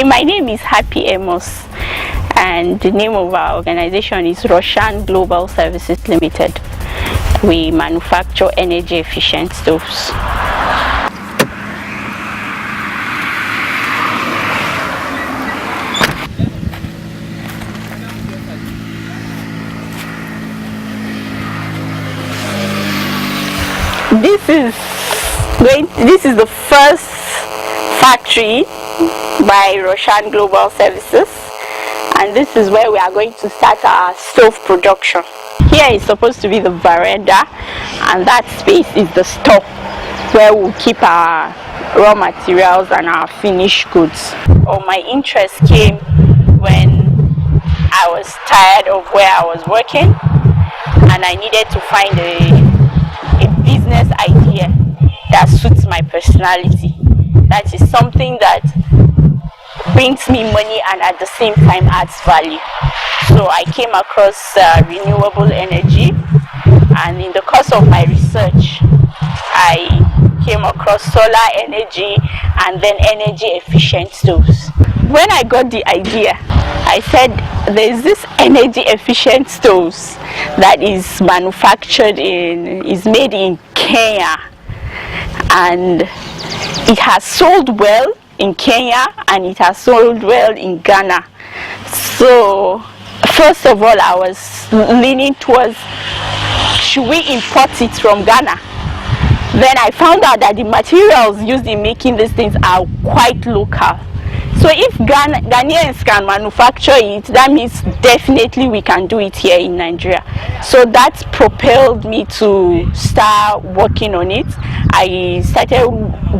My name is Happy Amos, and the name of our organization is Roshan Global Services Limited. We manufacture energy efficient stoves. This is the first factory by Roshan Global Services, and this is where we are going to start our stove production. Here is supposed to be the veranda, and that space is the store where we'll keep our raw materials and our finished goods. My interest came when I was tired of where I was working, and I needed to find a business idea that suits my personality. That is something that brings me money and at the same time adds value. So I came across renewable energy, and in the course of my research I came across solar energy and then energy efficient stoves. When I got the idea, I said there's this energy efficient stoves that is made in Kenya, and it has sold well in Kenya and it has sold well in Ghana. So first of all, I was leaning towards, should we import it from Ghana? Then I found out that the materials used in making these things are quite local. So if Ghanaians can manufacture it, that means definitely we can do it here in Nigeria. So that propelled me to start working on it. I started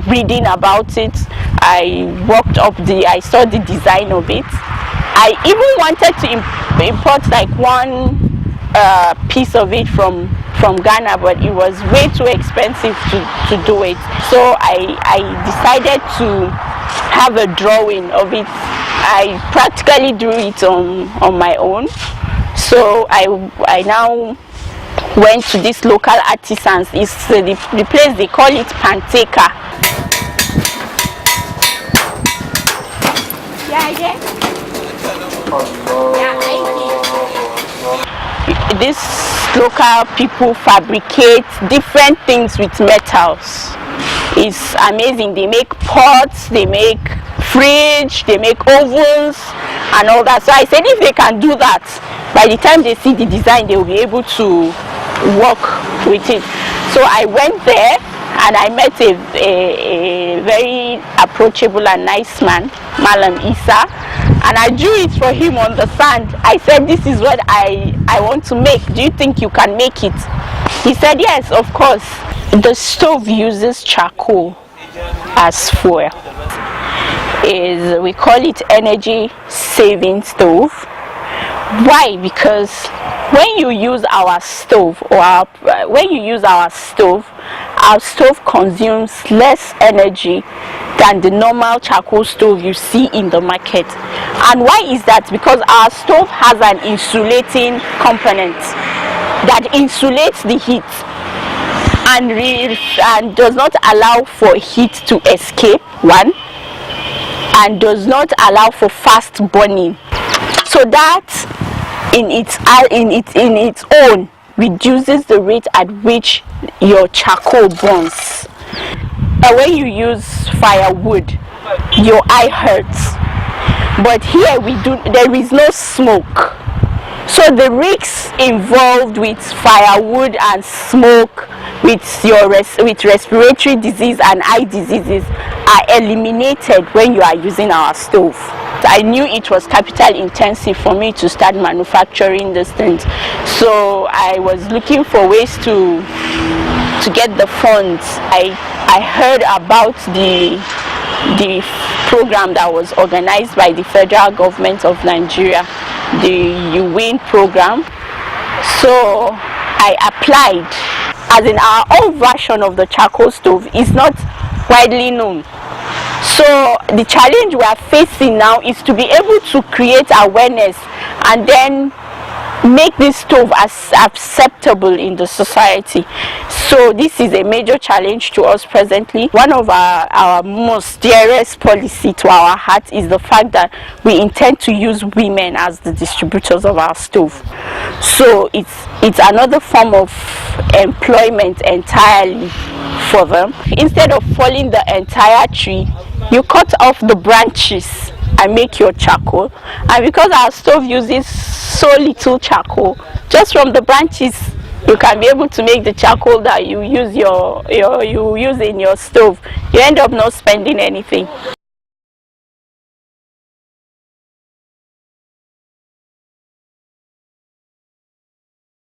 reading about it. I saw the design of it. I even wanted to import like one piece of it from Ghana, but it was way too expensive to do it. So I decided to have a drawing of it. I practically drew it on my own. So I now went to this local artisans. It's the place, they call it Panteka. These local people fabricate different things with metals. It's amazing. They make pots, they make fridge, they make ovens and all that. So I said if they can do that, by the time they see the design, they will be able to work with it. So I went there and I met a very approachable and nice man, Malam Isa, and I drew it for him on the sand. I said, this is what I want to make. Do you think you can make it? He said, yes, of course. The stove uses charcoal as fuel. We call it energy saving stove. Why? Because when you use our stove, our stove consumes less energy than the normal charcoal stove you see in the market. And why is that? Because our stove has an insulating component that insulates the heat and does not allow for heat to escape, one, and does not allow for fast burning. So that in its own reduces the rate at which your charcoal burns. And when you use firewood, your eye hurts. But here there is no smoke. So the risks involved with firewood and smoke, with respiratory disease and eye diseases are eliminated when you are using our stove. I knew it was capital intensive for me to start manufacturing these things. So I was looking for ways to get the funds. I heard about the program that was organized by the federal government of Nigeria, the UWIN program. So I applied. As in, our own version of the charcoal stove is not widely known. So the challenge we are facing now is to be able to create awareness and then make this stove as acceptable in the society. So this is a major challenge to us presently. One of our most dearest policy to our heart is the fact that we intend to use women as the distributors of our stove. So it's another form of employment entirely for them. Instead of falling the entire tree, you cut off the branches and make your charcoal. And because our stove uses so little charcoal, just from the branches you can be able to make the charcoal that you use you use in your stove. You end up not spending anything.